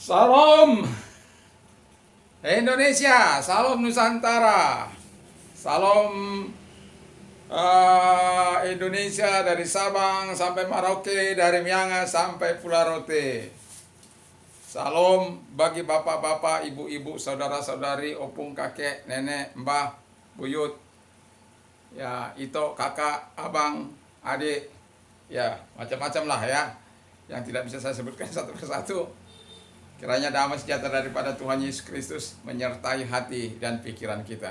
Salam Indonesia, salam Nusantara, salam Indonesia dari Sabang sampai Merauke, dari Miangas sampai Pulau Rote. Salam bagi bapak-bapak, ibu-ibu, saudara-saudari, opung, kakek, nenek, mbah, buyut, ya itu kakak, abang, adik, ya macam-macam lah ya, yang tidak bisa saya sebutkan satu persatu. Kiranya damai sejahtera daripada Tuhan Yesus Kristus menyertai hati dan pikiran kita.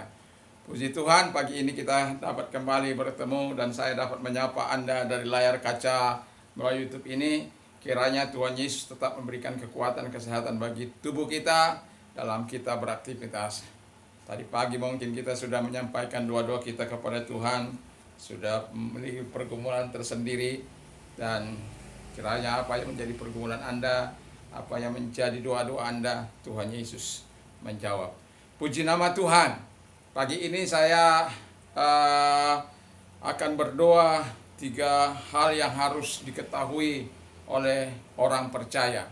Puji Tuhan, pagi ini kita dapat kembali bertemu dan saya dapat menyapa Anda dari layar kaca melalui YouTube ini. Kiranya Tuhan Yesus tetap memberikan kekuatan kesehatan bagi tubuh kita dalam kita beraktivitas. Tadi pagi mungkin kita sudah menyampaikan doa-doa kita kepada Tuhan, sudah memiliki pergumulan tersendiri, dan kiranya apa yang menjadi pergumulan Anda, apa yang menjadi doa-doa Anda, Tuhan Yesus menjawab. Puji nama Tuhan. Pagi ini saya akan berdoa 3 hal yang harus diketahui oleh orang percaya.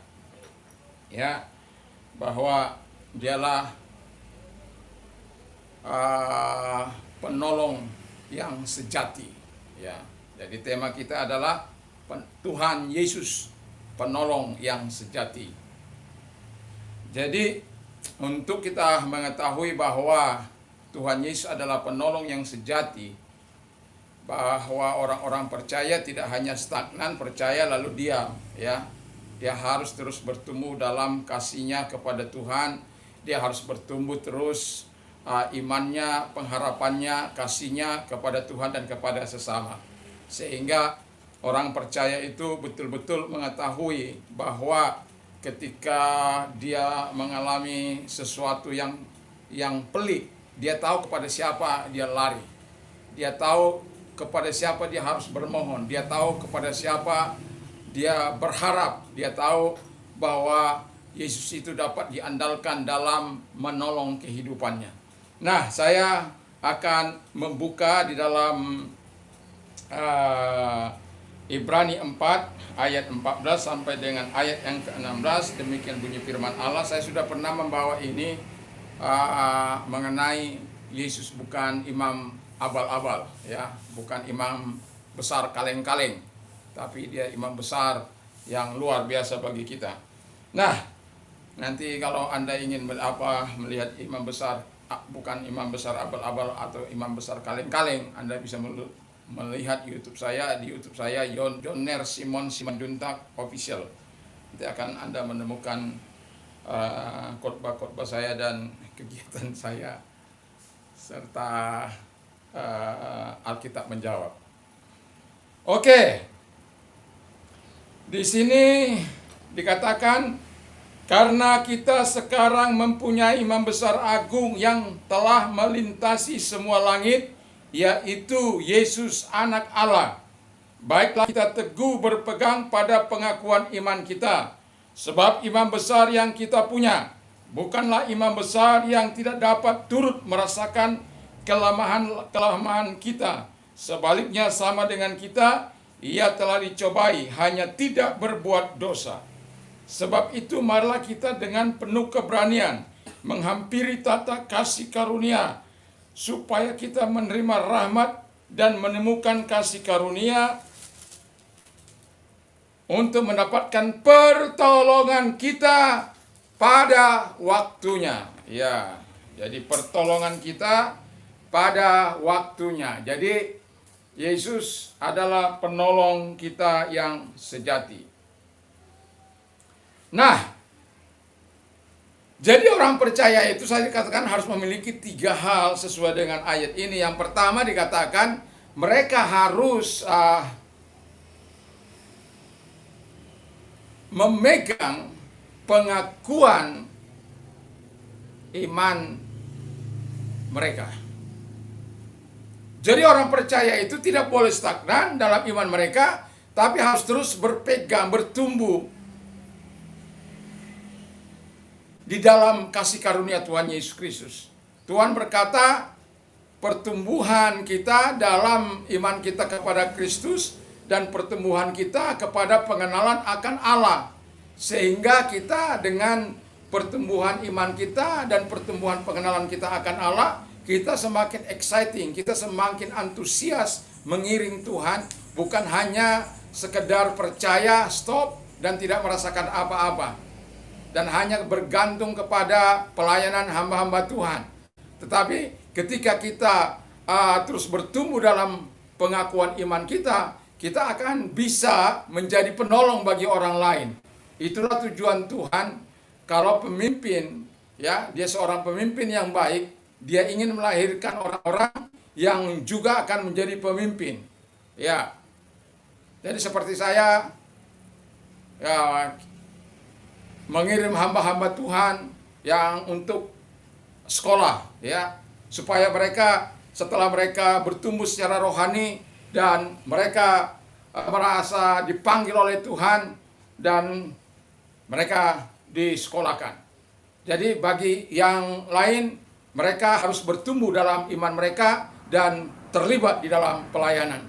Ya, bahwa dialah penolong yang sejati. Ya, jadi tema kita adalah Tuhan Yesus, penolong yang sejati. Jadi untuk kita mengetahui bahwa Tuhan Yesus adalah penolong yang sejati, bahwa orang-orang percaya tidak hanya stagnan percaya lalu diam, ya. Dia harus terus bertumbuh dalam kasihnya kepada Tuhan. Dia harus bertumbuh terus imannya, pengharapannya, kasihnya kepada Tuhan dan kepada sesama. Sehingga orang percaya itu betul-betul mengetahui bahwa ketika dia mengalami sesuatu yang pelik, dia tahu kepada siapa dia lari. Dia tahu kepada siapa dia harus bermohon. Dia tahu kepada siapa dia berharap. Dia tahu bahwa Yesus itu dapat diandalkan dalam menolong kehidupannya. Nah, saya akan membuka di dalam Ibrani 4 ayat 14 sampai dengan ayat yang ke-16. Demikian bunyi firman Allah. Saya sudah pernah membawa ini mengenai Yesus bukan imam abal-abal, ya, bukan imam besar kaleng-kaleng, tapi dia imam besar yang luar biasa bagi kita. Nah, nanti kalau Anda ingin melihat imam besar, bukan imam besar abal-abal atau imam besar kaleng-kaleng, Anda bisa melihat YouTube saya. Di YouTube saya Joner Simon Simanjuntak Official. Nanti akan Anda menemukan khotbah-khotbah saya dan kegiatan saya serta Alkitab menjawab. Oke. Di sini dikatakan, karena kita sekarang mempunyai imam besar agung yang telah melintasi semua langit, yaitu Yesus anak Allah. Baiklah kita teguh berpegang pada pengakuan iman kita. Sebab imam besar yang kita punya bukanlah imam besar yang tidak dapat turut merasakan kelemahan kita. Sebaliknya sama dengan kita, ia telah dicobai, hanya tidak berbuat dosa. Sebab itu marilah kita dengan penuh keberanian menghampiri tata kasih karunia, supaya kita menerima rahmat dan menemukan kasih karunia untuk mendapatkan pertolongan kita pada waktunya. Ya, jadi pertolongan kita pada waktunya. Jadi Yesus adalah penolong kita yang sejati. Nah, jadi orang percaya itu saya dikatakan harus memiliki 3 hal sesuai dengan ayat ini. Yang pertama dikatakan mereka harus memegang pengakuan iman mereka. Jadi orang percaya itu tidak boleh stagnan dalam iman mereka, tapi harus terus berpegang, bertumbuh di dalam kasih karunia Tuhan Yesus Kristus. Tuhan berkata, pertumbuhan kita dalam iman kita kepada Kristus dan pertumbuhan kita kepada pengenalan akan Allah. Sehingga kita dengan pertumbuhan iman kita dan pertumbuhan pengenalan kita akan Allah, kita semakin exciting, kita semakin antusias mengiring Tuhan, bukan hanya sekedar percaya, stop, dan tidak merasakan apa-apa. Dan hanya bergantung kepada pelayanan hamba-hamba Tuhan. Tetapi ketika kita terus bertumbuh dalam pengakuan iman kita, kita akan bisa menjadi penolong bagi orang lain. Itulah tujuan Tuhan. Kalau pemimpin, ya, dia seorang pemimpin yang baik, dia ingin melahirkan orang-orang yang juga akan menjadi pemimpin. Ya. Jadi seperti saya, ya, mengirim hamba-hamba Tuhan yang untuk sekolah, ya, supaya mereka setelah mereka bertumbuh secara rohani dan mereka merasa dipanggil oleh Tuhan dan mereka disekolahkan. Jadi bagi yang lain, mereka harus bertumbuh dalam iman mereka dan terlibat di dalam pelayanan.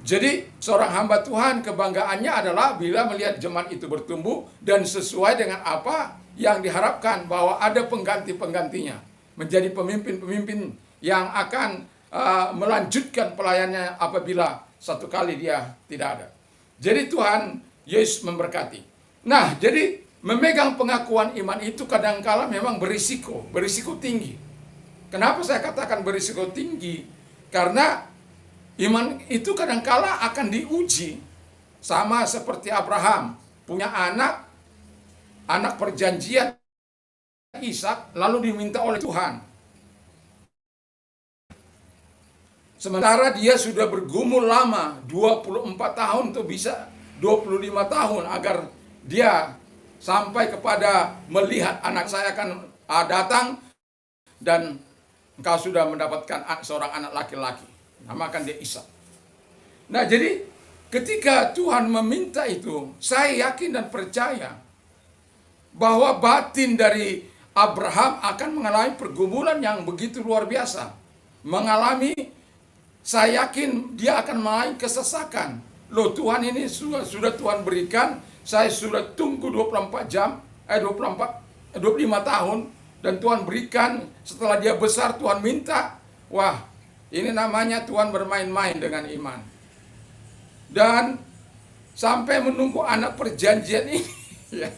Jadi seorang hamba Tuhan kebanggaannya adalah bila melihat jemaat itu bertumbuh dan sesuai dengan apa yang diharapkan, bahwa ada pengganti-penggantinya, menjadi pemimpin-pemimpin yang akan melanjutkan pelayanannya apabila satu kali dia tidak ada. Jadi Tuhan Yesus memberkati. Nah, jadi memegang pengakuan iman itu kadangkala memang berisiko tinggi. Kenapa saya katakan berisiko tinggi? Karena iman itu kadangkala akan diuji, sama seperti Abraham punya anak perjanjian Ishak, lalu diminta oleh Tuhan. Sementara dia sudah bergumul lama, 24 tahun tuh bisa 25 tahun agar dia sampai kepada melihat anak saya akan datang dan engkau sudah mendapatkan seorang anak laki-laki. Namakan dia Ishak. Nah, jadi ketika Tuhan meminta itu, saya yakin dan percaya bahwa batin dari Abraham akan mengalami pergumulan yang begitu luar biasa. Saya yakin dia akan mengalami kesesakan. Loh, Tuhan ini sudah Tuhan berikan, saya sudah tunggu 25 tahun, dan Tuhan berikan. Setelah dia besar, Tuhan minta. Wah, ini namanya Tuhan bermain-main dengan iman. Dan sampai menunggu anak perjanjian ini, ya,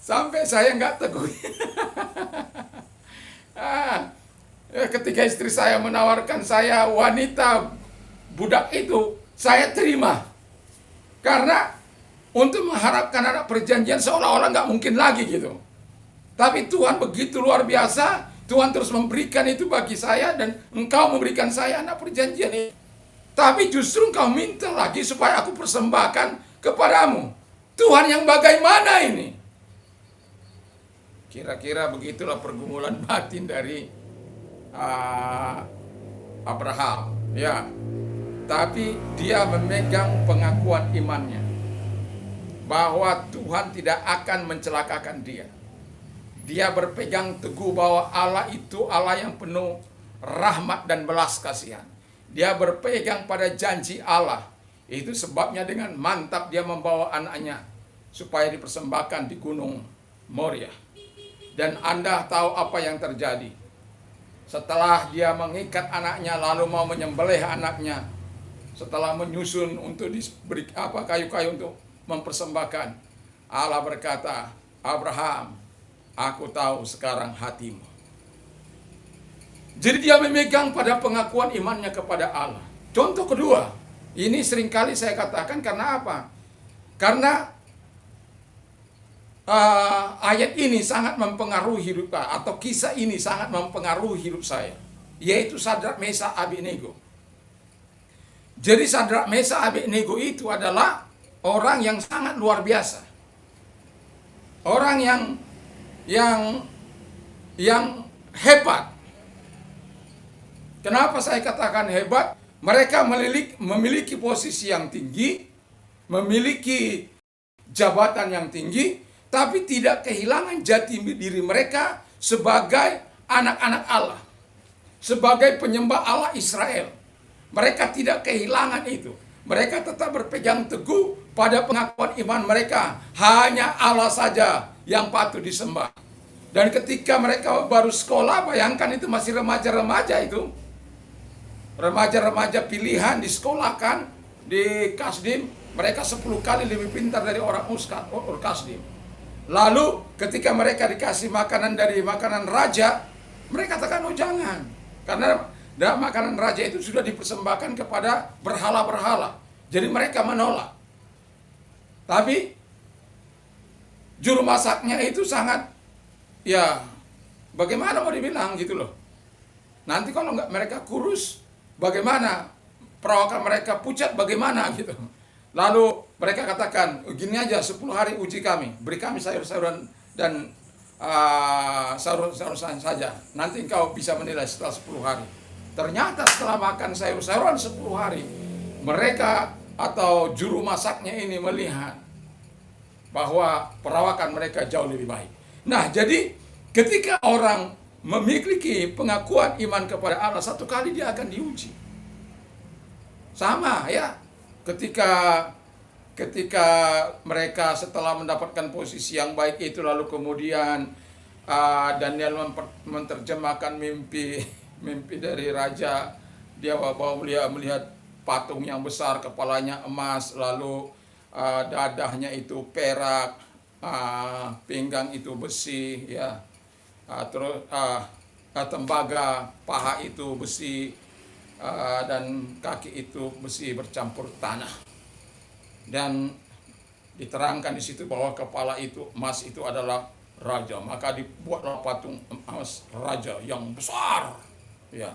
sampai saya nggak teguh. Ketika istri saya menawarkan saya wanita budak itu, saya terima. Karena untuk mengharapkan anak perjanjian seolah-olah nggak mungkin lagi gitu. Tapi Tuhan begitu luar biasa, Tuhan terus memberikan itu bagi saya, dan engkau memberikan saya anak perjanjian ini. Tapi justru engkau minta lagi supaya aku persembahkan kepadamu. Tuhan yang bagaimana ini? Kira-kira begitulah pergumulan batin dari Abraham, ya. Tapi dia memegang pengakuan imannya bahwa Tuhan tidak akan mencelakakan dia. Dia berpegang teguh bahwa Allah itu Allah yang penuh rahmat dan belas kasihan. Dia berpegang pada janji Allah. Itu sebabnya dengan mantap dia membawa anaknya supaya dipersembahkan di Gunung Moria. Dan Anda tahu apa yang terjadi. Setelah dia mengikat anaknya lalu mau menyembelih anaknya, setelah menyusun untuk diberi kayu-kayu untuk mempersembahkan, Allah berkata, Abraham, aku tahu sekarang hatimu. Jadi dia memegang pada pengakuan imannya kepada Allah. Contoh kedua, ini seringkali saya katakan karena apa? Karena ayat ini sangat mempengaruhi hidup saya, atau kisah ini sangat mempengaruhi hidup saya, yaitu Sadrak, Mesak, Abednego. Jadi Sadrak, Mesak, Abednego itu adalah orang yang sangat luar biasa. Orang yang hebat. Kenapa saya katakan hebat? Mereka memiliki posisi yang tinggi, memiliki jabatan yang tinggi, tapi tidak kehilangan jati diri mereka sebagai anak-anak Allah, sebagai penyembah Allah Israel. Mereka tidak kehilangan itu. Mereka tetap berpegang teguh pada pengakuan iman mereka, hanya Allah saja yang patut disembah. Dan ketika mereka baru sekolah, bayangkan itu masih remaja-remaja itu. Remaja-remaja pilihan disekolahkan di Kasdim, mereka 10 kali lebih pintar dari orang Kasdim. Lalu ketika mereka dikasih makanan dari makanan raja, mereka katakan, oh jangan. Karena makanan raja itu sudah dipersembahkan kepada berhala-berhala. Jadi mereka menolak. Tapi juru masaknya itu sangat, ya bagaimana mau dibilang gitu loh. Nanti kalau nggak mereka kurus, bagaimana? Perawakan mereka pucat, bagaimana gitu. Lalu mereka katakan, gini aja, 10 hari uji kami, beri kami sayur-sayuran dan sayur-sayuran saja. Nanti engkau bisa menilai setelah 10 hari. Ternyata setelah makan sayur-sayuran 10 hari, mereka atau juru masaknya ini melihat bahwa perawakan mereka jauh lebih baik. Nah, jadi ketika orang memiliki pengakuan iman kepada Allah, satu kali dia akan diuji. Sama ya, ketika mereka setelah mendapatkan posisi yang baik itu, lalu kemudian Daniel menerjemahkan mimpi dari raja. Dia melihat patung yang besar, kepalanya emas, lalu dadahnya itu perak, pinggang itu besi, ya, terus tembaga, paha itu besi, dan kaki itu besi bercampur tanah. Dan diterangkan di situ bahwa kepala itu emas itu adalah raja. Maka dibuatlah patung emas raja yang besar, ya.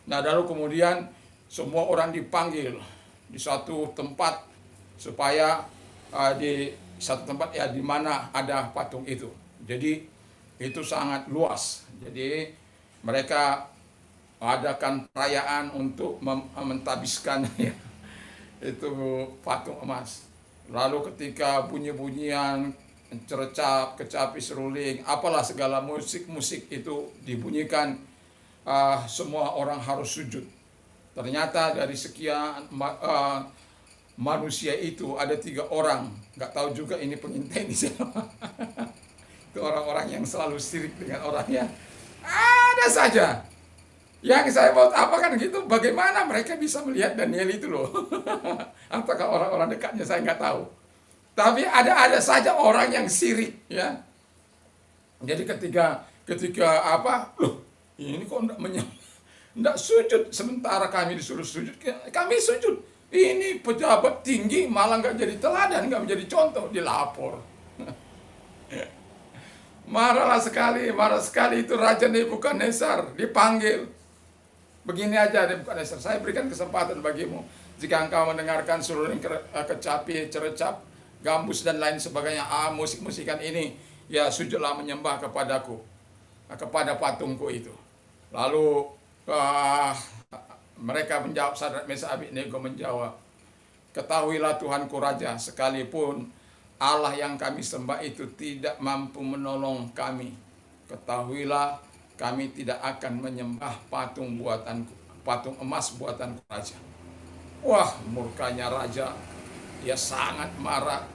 Nah, lalu kemudian semua orang dipanggil di suatu tempat, supaya di satu tempat ya di mana ada patung itu. Jadi itu sangat luas. Jadi mereka adakan perayaan untuk mentabiskan ya, itu patung emas. Lalu ketika bunyi-bunyian cerecap, kecapi, seruling, apalah segala musik itu dibunyikan, semua orang harus sujud. Ternyata dari sekian manusia itu ada 3 orang, nggak tahu juga ini pengintai di siapa. Itu orang-orang yang selalu sirik dengan orangnya. Ada saja. Yang saya mau apa kan gitu, bagaimana mereka bisa melihat Daniel itu loh. Apakah orang-orang dekatnya, saya nggak tahu. Tapi ada saja orang yang sirik, ya. Jadi ketika apa, loh ini kok enggak sujud, sementara kami disuruh sujud, kami sujud. Ini pejabat tinggi malah nggak jadi teladan, nggak menjadi contoh, dilapor. Marah sekali itu Raja Nebukadnezar, dipanggil. Begini aja Nebukadnezar, saya berikan kesempatan bagimu. Jika engkau mendengarkan seruling, kecapi, cerecap, gambus dan lain sebagainya, musik-musikan ini, ya sujudlah menyembah kepadaku, kepada patungku itu. Lalu mereka menjawab, Sadrak, Mesak, Abednego menjawab, ketahuilah Tuhanku Raja, sekalipun Allah yang kami sembah itu tidak mampu menolong kami, ketahuilah kami tidak akan menyembah patung emas buatanku Raja. Wah, murkanya Raja, dia sangat marah.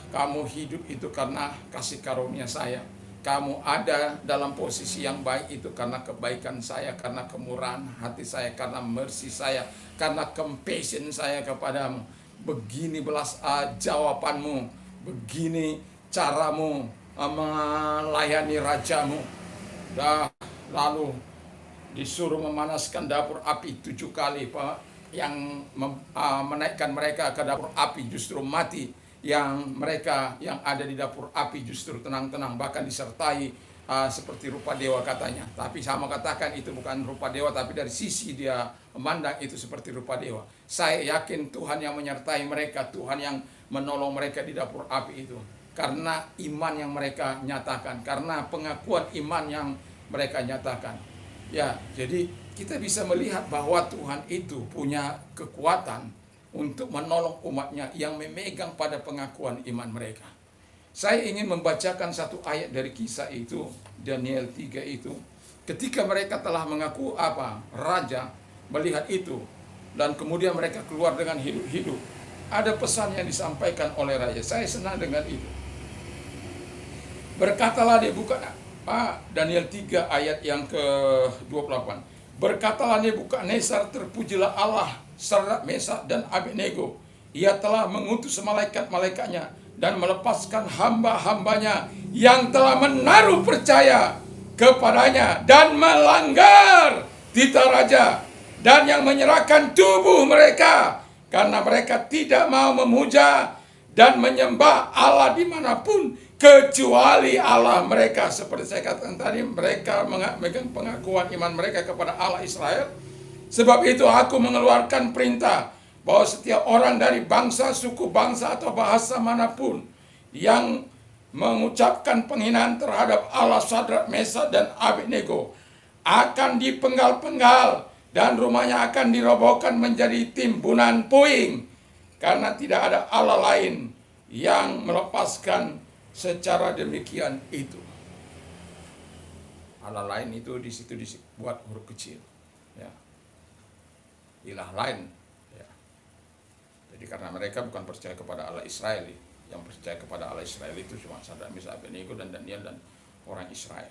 Kamu hidup itu karena kasih karunia saya. Kamu ada dalam posisi yang baik itu karena kebaikan saya, karena kemurahan hati saya, karena mercy saya, karena compassion saya kepadamu. Begini belas jawabanmu, begini caramu melayani rajamu. Lalu disuruh memanaskan dapur api 7 kali, Pak. Yang menaikkan mereka ke dapur api justru mati. Yang mereka yang ada di dapur api justru tenang-tenang, bahkan disertai seperti rupa dewa katanya. Tapi sama katakan itu bukan rupa dewa, tapi dari sisi dia memandang itu seperti rupa dewa. Saya yakin Tuhan yang menyertai mereka, Tuhan yang menolong mereka di dapur api itu. Karena iman yang mereka nyatakan, karena pengakuan iman yang mereka nyatakan. Ya, jadi kita bisa melihat bahwa Tuhan itu punya kekuatan untuk menolong umatnya yang memegang pada pengakuan iman mereka. Saya ingin membacakan satu ayat dari kisah itu, Daniel 3 itu. Ketika mereka telah mengaku raja melihat itu, dan kemudian mereka keluar dengan hidup-hidup. ada pesan yang disampaikan oleh raja. Saya senang dengan itu. Berkatalah Daniel 3 ayat yang ke-28. Berkatalah Nebukadnezar, terpujilah Allah Sadrak, Mesak dan Abednego. Ia telah mengutus malaikat-malaikatnya dan melepaskan hamba-hambanya yang telah menaruh percaya kepadanya dan melanggar titah raja, dan yang menyerahkan tubuh mereka karena mereka tidak mau memuja dan menyembah Allah dimanapun kecuali Allah mereka. Seperti saya katakan tadi, mereka memegang pengakuan iman mereka kepada Allah Israel. Sebab itu aku mengeluarkan perintah bahwa setiap orang dari bangsa, suku, bangsa atau bahasa manapun yang mengucapkan penghinaan terhadap Allah Sadrak, Mesak dan Abednego akan dipenggal-penggal dan rumahnya akan dirobohkan menjadi timbunan puing, karena tidak ada Allah lain yang melepaskan secara demikian itu. Allah lain itu di situ dibuat huruf kecil, ya. Ilah lain, ya. Jadi karena mereka bukan percaya kepada Allah Israel, yang percaya kepada Allah Israel itu cuma Sadrak, Mesak, Abednego dan Daniel dan orang Israel.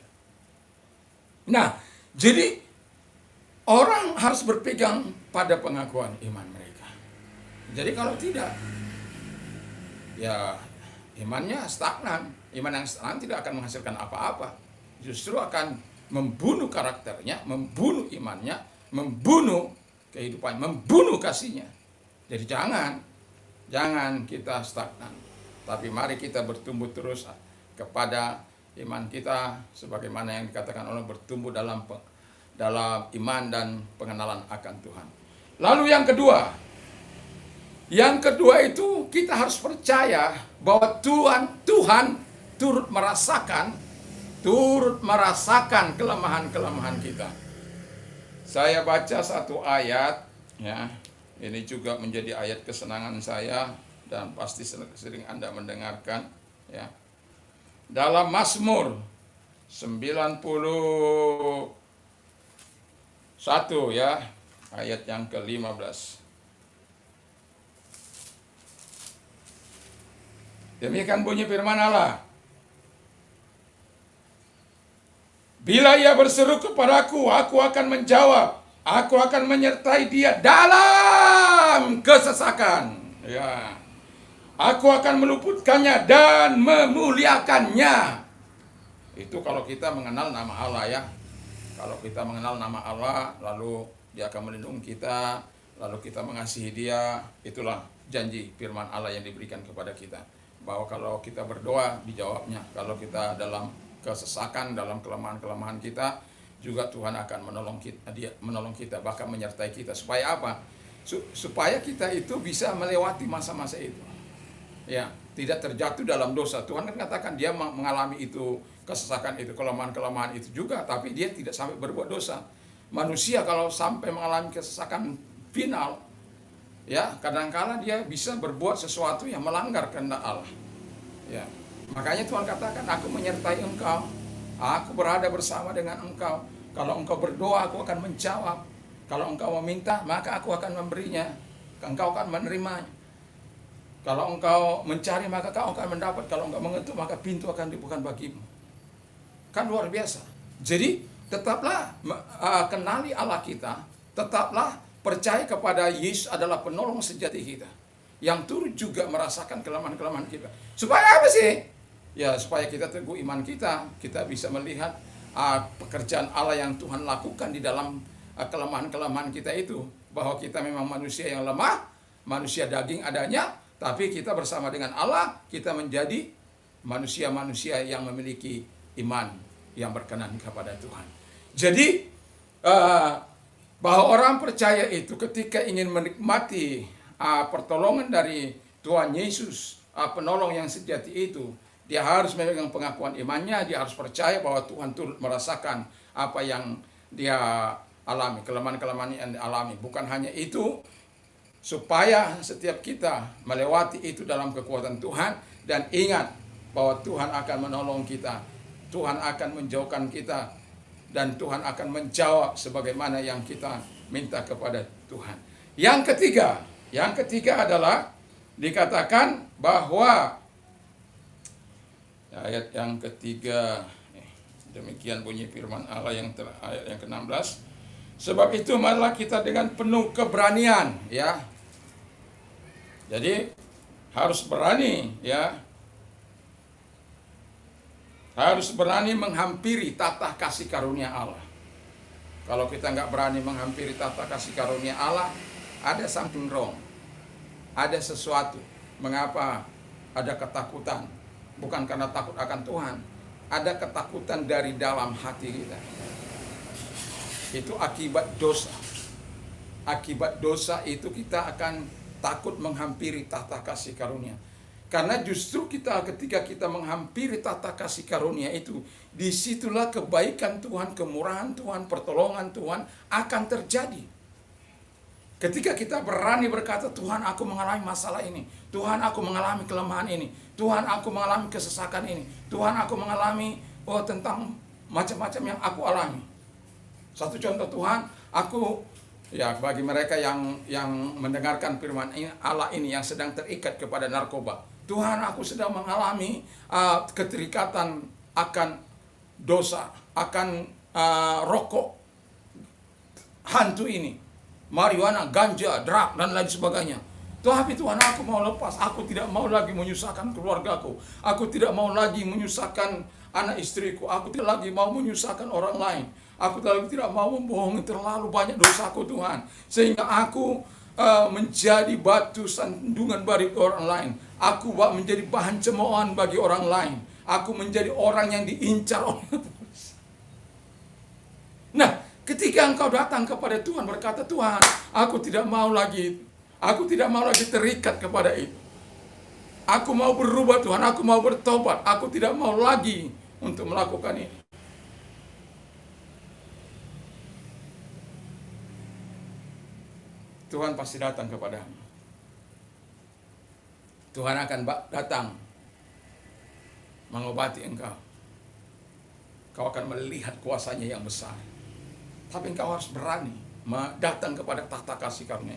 Nah, jadi orang harus berpegang pada pengakuan iman mereka. Jadi kalau tidak, ya imannya stagnan. Iman yang stagnan tidak akan menghasilkan apa-apa. Justru akan membunuh karakternya, membunuh imannya, membunuh kehidupannya, membunuh kasihnya. Jadi jangan kita stagnan. Tapi mari kita bertumbuh terus kepada iman kita, sebagaimana yang dikatakan Allah, bertumbuh dalam iman dan pengenalan akan Tuhan. Lalu yang kedua itu kita harus percaya bahwa Tuhan turut merasakan kelemahan-kelemahan kita. Saya baca satu ayat, ya. Ini juga menjadi ayat kesenangan saya dan pasti sering Anda mendengarkan, ya. Dalam Mazmur 91, ya, ayat yang ke-15. Demikian bunyi firman Allah. Bila ia berseru kepadaku, aku akan menjawab. Aku akan menyertai dia dalam kesesakan. Ya. Aku akan meluputkannya dan memuliakannya. Itu kalau kita mengenal nama Allah, ya. Kalau kita mengenal nama Allah, lalu dia akan melindungi kita, lalu kita mengasihi dia, itulah janji firman Allah yang diberikan kepada kita. Bahwa kalau kita berdoa, dijawabnya. Kalau kita dalam kesesakan, dalam kelemahan-kelemahan kita, juga Tuhan akan menolong kita, bahkan menyertai kita. Supaya apa? Supaya kita itu bisa melewati masa-masa itu. Ya, tidak terjatuh dalam dosa. Tuhan kan katakan dia mengalami itu, kesesakan itu, kelemahan-kelemahan itu juga, tapi dia tidak sampai berbuat dosa. Manusia kalau sampai mengalami kesesakan final, ya, kadang-kala dia bisa berbuat sesuatu yang melanggar kehendak Allah. Ya. Makanya Tuhan katakan, aku menyertai engkau, aku berada bersama dengan engkau. Kalau engkau berdoa, aku akan menjawab. Kalau engkau meminta, maka aku akan memberinya. Engkau akan menerimanya. Kalau engkau mencari, maka kau akan mendapat. Kalau engkau mengetuk, maka pintu akan dibuka bagimu. Kan luar biasa. Jadi tetaplah kenali Allah kita. Tetaplah percaya kepada Yesus adalah penolong sejati kita, yang turut juga merasakan kelemahan-kelemahan kita. Supaya apa sih? Ya, supaya kita teguh iman kita bisa melihat pekerjaan Allah yang Tuhan lakukan di dalam kelemahan-kelemahan kita itu. Bahwa kita memang manusia yang lemah, manusia daging adanya, tapi kita bersama dengan Allah, kita menjadi manusia-manusia yang memiliki iman yang berkenan kepada Tuhan. Jadi, bahwa orang percaya itu ketika ingin menikmati pertolongan dari Tuhan Yesus, penolong yang sejati itu, dia harus memegang pengakuan imannya, dia harus percaya bahwa Tuhan turut merasakan apa yang dia alami, kelemahan-kelemahan yang dialami. Bukan hanya itu, supaya setiap kita melewati itu dalam kekuatan Tuhan, dan ingat bahwa Tuhan akan menolong kita, Tuhan akan menjauhkan kita, dan Tuhan akan menjawab sebagaimana yang kita minta kepada Tuhan. Yang ketiga adalah dikatakan bahwa ayat yang ketiga, demikian bunyi firman Allah yang ayat yang ke-16. Sebab itu marilah kita dengan penuh keberanian, ya. Jadi harus berani, ya. Harus berani menghampiri tata kasih karunia Allah. Kalau kita nggak berani menghampiri tata kasih karunia Allah, ada something wrong. Ada sesuatu. Mengapa ada ketakutan? Bukan karena takut akan Tuhan. Ada ketakutan dari dalam hati kita. Itu akibat dosa. Akibat dosa itu kita akan takut menghampiri tata kasih karunia. Karena justru ketika kita menghampiri tata kasih karunia itu, disitulah kebaikan Tuhan, kemurahan Tuhan, pertolongan Tuhan akan terjadi. Ketika kita berani berkata, Tuhan aku mengalami masalah ini, Tuhan aku mengalami kelemahan ini, Tuhan aku mengalami kesesakan ini, Tuhan aku mengalami tentang macam-macam yang aku alami. Satu contoh Tuhan, aku ya bagi mereka yang mendengarkan firman Allah ini yang sedang terikat kepada narkoba, Tuhan aku sedang mengalami keterikatan akan dosa, akan rokok, hantu ini, marijuana, ganja, drak dan lain sebagainya. Tapi Tuhan aku mau lepas, aku tidak mau lagi menyusahkan keluargaku, aku tidak mau lagi menyusahkan anak istriku, aku tidak lagi mau menyusahkan orang lain, aku tidak mau membohongi terlalu banyak dosaku Tuhan, sehingga aku menjadi batu sandungan bagi orang lain, aku menjadi bahan cemoohan bagi orang lain, aku menjadi orang yang diincar oleh polisi. Nah, ketika engkau datang kepada Tuhan berkata, Tuhan, aku tidak mau lagi terikat kepada itu. Aku mau berubah Tuhan, aku mau bertobat, aku tidak mau lagi untuk melakukan ini. Tuhan pasti datang kepadamu. Tuhan akan datang mengobati engkau. Kau akan melihat kuasanya yang besar. Tapi engkau harus berani datang kepada tahta kasih karunia.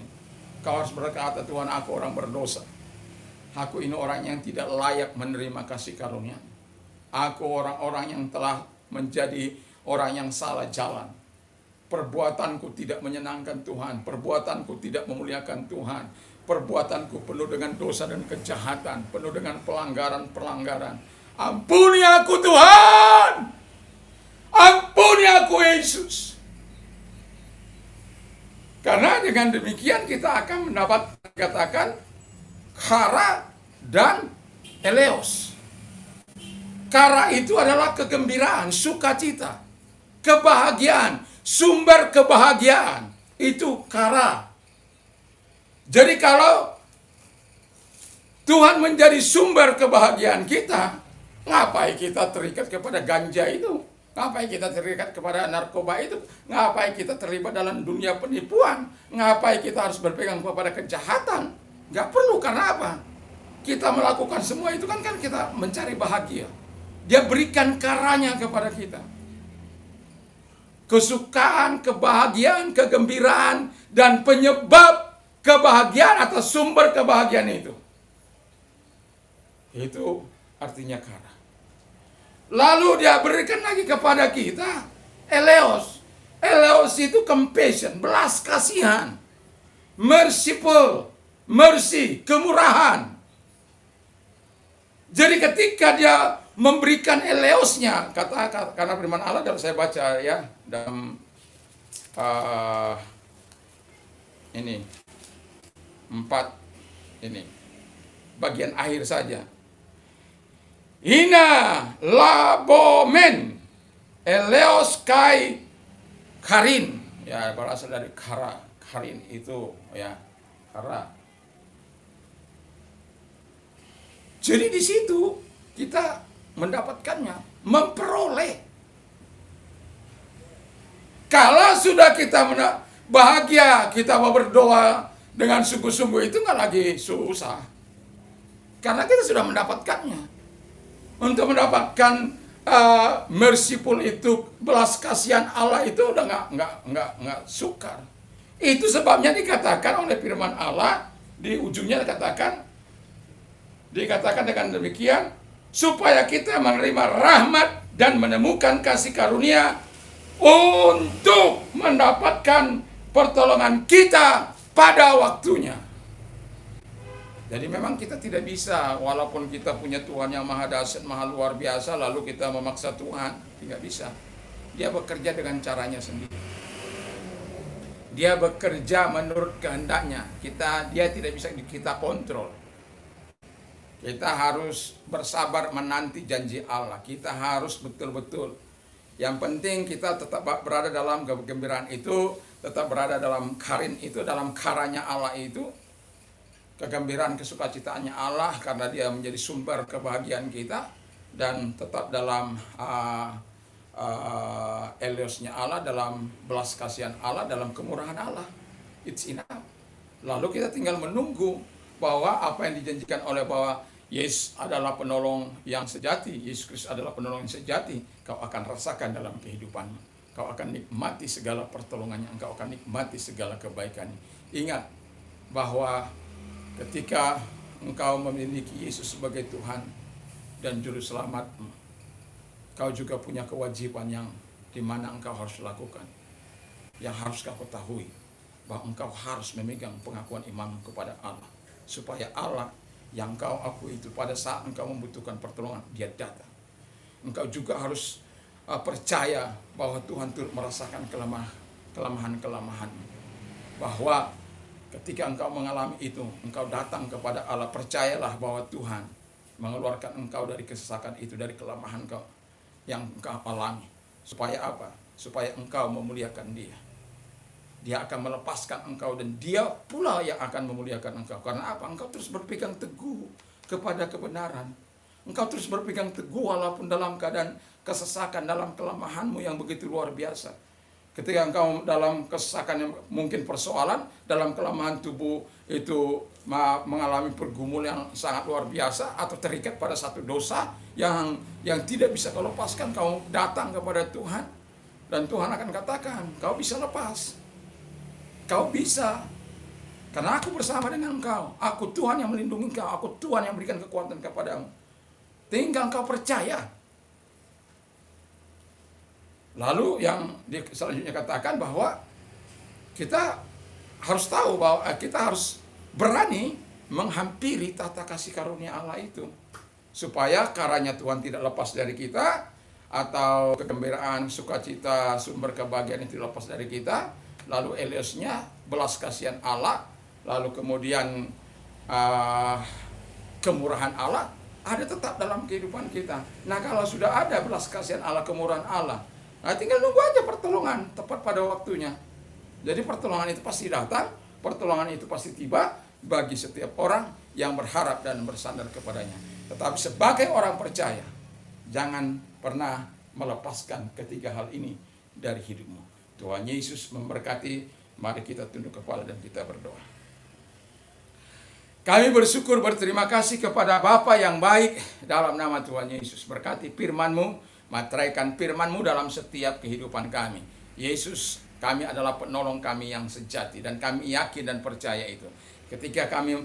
Kau harus berkata, Tuhan aku orang berdosa. Aku ini orang yang tidak layak menerima kasih karunia. Aku orang-orang yang telah menjadi orang yang salah jalan. Perbuatanku tidak menyenangkan Tuhan. Perbuatanku tidak memuliakan Tuhan. Perbuatanku penuh dengan dosa dan kejahatan. Penuh dengan pelanggaran-pelanggaran. Ampuni aku Tuhan. Ampuni aku Yesus. Karena dengan demikian kita akan mendapat katakan kara dan eleos. Kara itu adalah kegembiraan, sukacita, kebahagiaan, sumber kebahagiaan. Itu kara. Jadi kalau Tuhan menjadi sumber kebahagiaan kita, ngapain kita terikat kepada ganja itu? Ngapain kita terikat kepada narkoba itu? Ngapain kita terlibat dalam dunia penipuan? Ngapain kita harus berpegang kepada kejahatan? Nggak perlu, karena apa? Kita melakukan semua itu kan kita mencari bahagia. Dia berikan karanya kepada kita. Kesukaan, kebahagiaan, kegembiraan, dan penyebab kebahagiaan atau sumber kebahagiaan itu. Itu artinya kara. Lalu dia berikan lagi kepada kita eleos. Eleos itu compassion, belas kasihan. Merciful, mercy, kemurahan. Jadi ketika dia memberikan eleosnya, karena firman Allah kalau saya baca ya dalam ini 4 ini bagian akhir saja. Ina labomen eleos kai karin, ya berasal dari kara, karin itu ya kara. Jadi di situ kita mendapatkannya, memperoleh. Kalau sudah kita bahagia, kita mau berdoa dengan sungguh-sungguh, itu nggak lagi susah, karena kita sudah mendapatkannya. Untuk mendapatkan merciful itu, belas kasihan Allah itu udah nggak sukar. Itu sebabnya dikatakan oleh firman Allah di ujungnya dikatakan Dikatakan dengan demikian, supaya kita menerima rahmat dan menemukan kasih karunia untuk mendapatkan pertolongan kita pada waktunya. Jadi memang kita tidak bisa, walaupun kita punya Tuhan yang maha dahsyat, maha luar biasa, lalu kita memaksa Tuhan, tidak bisa. Dia bekerja dengan caranya sendiri. Dia bekerja menurut kehendaknya. Dia tidak bisa kita kontrol. Kita harus bersabar menanti janji Allah. Kita harus betul-betul. Yang penting kita tetap berada dalam kegembiraan itu, tetap berada dalam karin itu, dalam karanya Allah itu. Kegembiraan, kesukacitaannya Allah, karena dia menjadi sumber kebahagiaan kita, dan tetap dalam eliosnya Allah, dalam belas kasihan Allah, dalam kemurahan Allah. It's enough. Lalu kita tinggal menunggu bahwa apa yang dijanjikan oleh bahwa Yesus adalah penolong yang sejati, Yesus Kristus adalah penolong yang sejati, kau akan rasakan dalam kehidupanmu. Kau akan nikmati segala pertolongannya, engkau akan nikmati segala kebaikannya. Ingat bahwa ketika engkau memiliki Yesus sebagai Tuhan dan Juru Selamatmu, kau juga punya kewajiban yang dimana engkau harus lakukan. Yang harus kau ketahui, bahwa engkau harus memegang pengakuan iman kepada Allah. Supaya Allah yang kau akui itu pada saat engkau membutuhkan pertolongan, dia datang. Engkau juga harus percaya bahwa Tuhan turut merasakan kelemahan-kelemahanmu. Bahwa ketika engkau mengalami itu, engkau datang kepada Allah, percayalah bahwa Tuhan mengeluarkan engkau dari kesesakan itu, dari kelemahan engkau yang engkau alami. Supaya apa? Supaya engkau memuliakan Dia. Dia akan melepaskan engkau dan Dia pula yang akan memuliakan engkau. Karena apa? Engkau terus berpegang teguh kepada kebenaran. Engkau terus berpegang teguh walaupun dalam keadaan kesesakan, dalam kelemahanmu yang begitu luar biasa. Ketika engkau dalam kesesakan yang mungkin persoalan, dalam kelemahan tubuh itu mengalami pergumulan yang sangat luar biasa, atau terikat pada satu dosa yang tidak bisa kau lepaskan, kau datang kepada Tuhan, dan Tuhan akan katakan, kau bisa lepas. Kau bisa. Karena aku bersama dengan engkau. Aku Tuhan yang melindungi engkau. Aku Tuhan yang berikan kekuatan kepadamu. Tinggal engkau percaya. Lalu yang selanjutnya katakan bahwa kita harus tahu bahwa kita harus berani menghampiri tata kasih karunia Allah itu. Supaya karanya Tuhan tidak lepas dari kita, atau kegembiraan, sukacita, sumber kebahagiaan itu lepas dari kita. Lalu eliosnya belas kasihan Allah, lalu kemudian kemurahan Allah ada tetap dalam kehidupan kita. Nah, kalau sudah ada belas kasihan Allah, kemurahan Allah, nah tinggal nunggu aja pertolongan tepat pada waktunya. Jadi pertolongan itu pasti datang, pertolongan itu pasti tiba bagi setiap orang yang berharap dan bersandar kepadanya. Tetapi sebagai orang percaya, jangan pernah melepaskan ketiga hal ini dari hidupmu. Tuhan Yesus memberkati. Mari kita tunduk kepala dan kita berdoa. Kami bersyukur, berterima kasih kepada Bapa yang baik, dalam nama Tuhan Yesus. Berkati firman-Mu, materaikan firman-Mu dalam setiap kehidupan kami. Yesus, kami adalah penolong kami yang sejati, dan kami yakin dan percaya itu. Ketika kami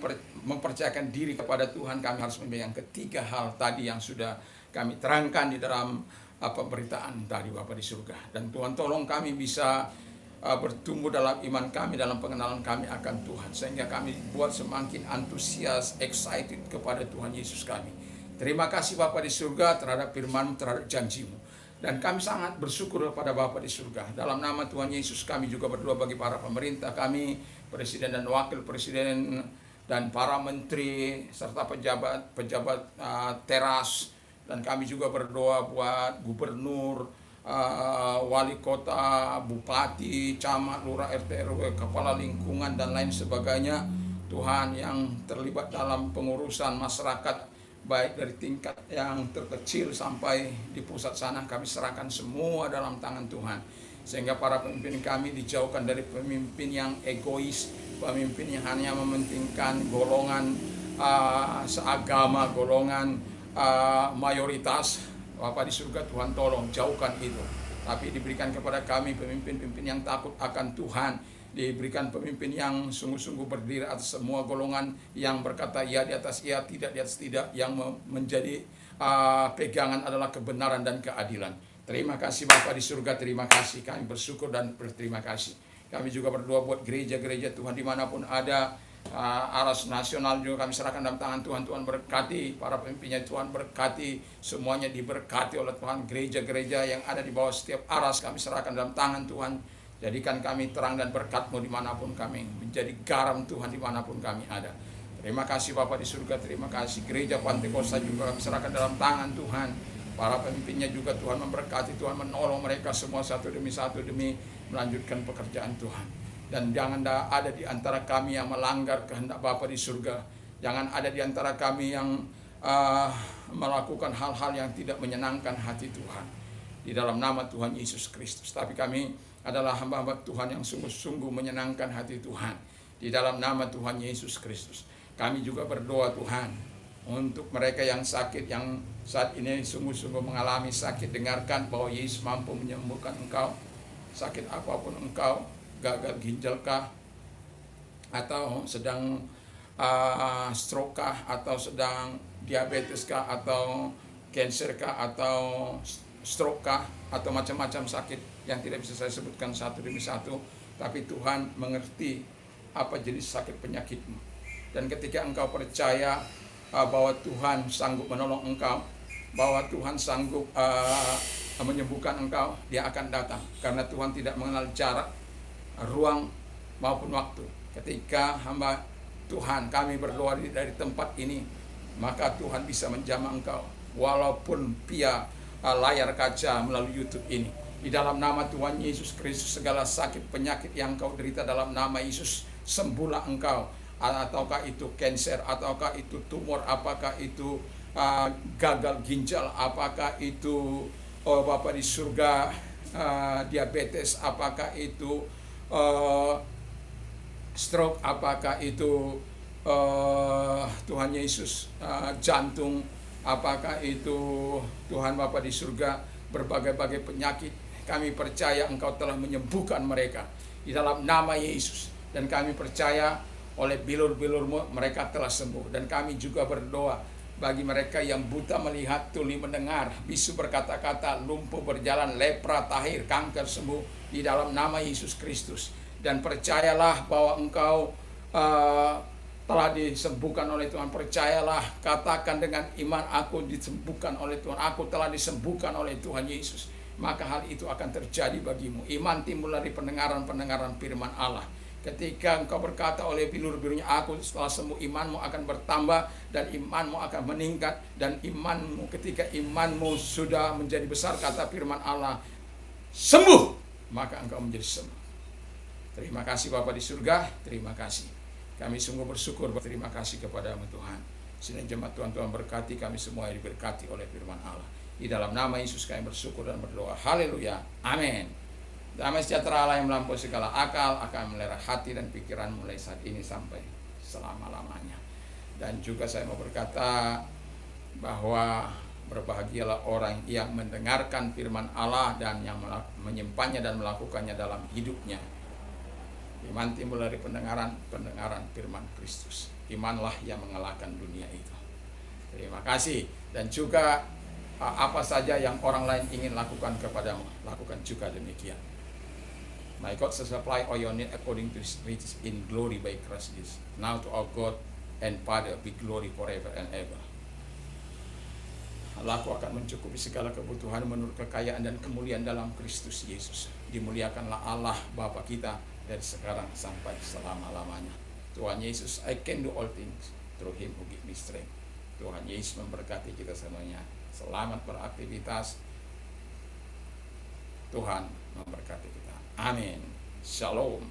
mempercayakan diri kepada Tuhan, kami harus memegang ketiga hal tadi yang sudah kami terangkan di dalam pemberitaan tadi Bapa di surga. Dan Tuhan tolong kami bisa bertumbuh dalam iman kami, dalam pengenalan kami akan Tuhan, sehingga kami buat semakin antusias, excited kepada Tuhan Yesus kami. Terima kasih Bapa di surga terhadap firman-Mu, terhadap janji-Mu. Dan kami sangat bersyukur kepada Bapa di surga. Dalam nama Tuhan Yesus kami juga berdoa bagi para pemerintah kami, presiden dan wakil presiden, dan para menteri, serta pejabat teras. Dan kami juga berdoa buat gubernur, wali kota, bupati, camat, lurah, RT, RW, kepala lingkungan, dan lain sebagainya. Tuhan, yang terlibat dalam pengurusan masyarakat, baik dari tingkat yang terkecil sampai di pusat sana, kami serahkan semua dalam tangan Tuhan. Sehingga para pemimpin kami dijauhkan dari pemimpin yang egois, pemimpin yang hanya mementingkan golongan seagama, golongan mayoritas. Bapa di surga, Tuhan tolong jauhkan itu. Tapi diberikan kepada kami pemimpin-pemimpin yang takut akan Tuhan, diberikan pemimpin yang sungguh-sungguh berdiri atas semua golongan, yang berkata ya di atas ya, tidak di atas tidak, yang menjadi pegangan adalah kebenaran dan keadilan. Terima kasih Bapa di surga, terima kasih, kami bersyukur dan berterima kasih. Kami juga berdoa buat gereja-gereja Tuhan dimanapun ada, aras nasional juga kami serahkan dalam tangan Tuhan. Tuhan berkati para pemimpinnya, Tuhan berkati semuanya, diberkati oleh Tuhan. Gereja-gereja yang ada di bawah setiap aras kami serahkan dalam tangan Tuhan. Jadikan kami terang dan berkat-Mu dimanapun kami, menjadi garam Tuhan dimanapun kami ada. Terima kasih Bapa di surga, terima kasih. Gereja Pantekosta juga kami serahkan dalam tangan Tuhan. Para pemimpinnya juga Tuhan memberkati, Tuhan menolong mereka semua satu demi melanjutkan pekerjaan Tuhan. Dan jangan ada di antara kami yang melanggar kehendak Bapa di surga. Jangan ada di antara kami yang melakukan hal-hal yang tidak menyenangkan hati Tuhan. Di dalam nama Tuhan Yesus Kristus. Tapi kami adalah hamba-hamba Tuhan yang sungguh-sungguh menyenangkan hati Tuhan. Di dalam nama Tuhan Yesus Kristus. Kami juga berdoa Tuhan untuk mereka yang sakit, yang saat ini sungguh-sungguh mengalami sakit. Dengarkan bahwa Yesus mampu menyembuhkan engkau. Sakit apapun engkau, gagal ginjal kah, atau sedang stroke kah, atau sedang diabetes kah, atau cancer kah, atau stroke kah, atau macam-macam sakit yang tidak bisa saya sebutkan satu demi satu. Tapi Tuhan mengerti apa jenis sakit penyakitmu. Dan ketika engkau percaya bahwa Tuhan sanggup menolong engkau, bahwa Tuhan sanggup menyembuhkan engkau, Dia akan datang. Karena Tuhan tidak mengenal jarak, ruang maupun waktu. Ketika hamba Tuhan kami berdoa dari tempat ini, maka Tuhan bisa menjamah engkau walaupun via layar kaca melalui YouTube ini. Di dalam nama Tuhan Yesus Kristus, segala sakit penyakit yang engkau derita dalam nama Yesus, sembuhlah engkau. Ataukah itu cancer, ataukah itu tumor, apakah itu gagal ginjal, apakah itu Bapa di surga diabetes, apakah itu stroke, apakah itu Tuhan Yesus jantung, apakah itu Tuhan Bapa di surga berbagai-bagai penyakit. Kami percaya engkau telah menyembuhkan mereka di dalam nama Yesus, dan kami percaya oleh bilur-bilur-Mu mereka telah sembuh. Dan kami juga berdoa bagi mereka yang buta melihat, tuli mendengar, bisu berkata-kata, lumpuh berjalan, lepra tahir, kanker sembuh di dalam nama Yesus Kristus. Dan percayalah bahwa engkau telah disembuhkan oleh Tuhan. Percayalah, katakan dengan iman, aku disembuhkan oleh Tuhan, aku telah disembuhkan oleh Tuhan Yesus. Maka hal itu akan terjadi bagimu. Iman timbul dari pendengaran firman Allah. Ketika engkau berkata oleh bilur-birunya, aku setelah sembuh, imanmu akan bertambah dan imanmu akan meningkat. Dan imanmu, ketika imanmu sudah menjadi besar, kata firman Allah, sembuh, maka engkau menjadi sembuh. Terima kasih Bapa di surga, terima kasih. Kami sungguh bersyukur, berterima kasih kepada-Mu Tuhan. Sidang jemaat Tuhan berkati kami semua yang diberkati oleh firman Allah. Di dalam nama Yesus kami bersyukur dan berdoa. Haleluya. Amin. Damai sejahtera Allah yang melampaui segala akal akan melera hati dan pikiran mulai saat ini sampai selama-lamanya. Dan juga saya mau berkata bahwa berbahagialah orang yang mendengarkan firman Allah dan yang menyimpannya dan melakukannya dalam hidupnya. Iman timbul dari pendengaran firman Kristus. Imanlah yang mengalahkan dunia itu. Terima kasih. Dan juga apa saja yang orang lain ingin lakukan kepadamu, lakukan juga demikian. My God shall supply all your need according to His riches in glory by Christ Jesus. Now to our God and Father be glory forever and ever. Allahku akan mencukupi segala kebutuhan menurut kekayaan dan kemuliaan dalam Kristus Yesus. Dimuliakanlah Allah Bapa kita dari sekarang sampai selama-lamanya. Tuhan Yesus, I can do all things through Him who give me strength. Tuhan Yesus memberkati kita semuanya. Selamat beraktivitas. Tuhan memberkati kita. Amin. Shalom.